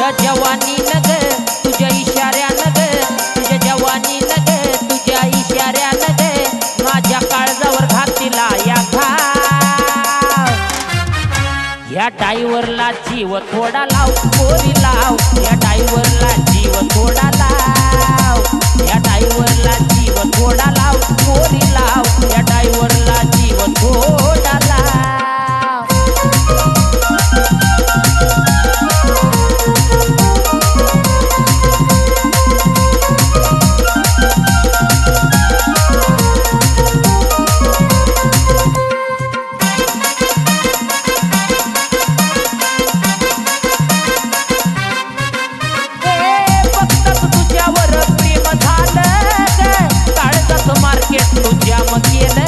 तुझ्या जवानीनं ग तुझ्या इशाऱ्यानं ग तुझ्या जवानीनं ग तुझ्या इशाऱ्यानं ग माझ्या काळजावर घातीला या घाव या डायव्हरला जीव थोडा लाव पोरी लाव या डायव्हरला जीव थोडा लाव या डायव्हरला जीव थोडा लाव पोरी लाव या डायव्हरला जीव थोडा लाव तुझ्या मग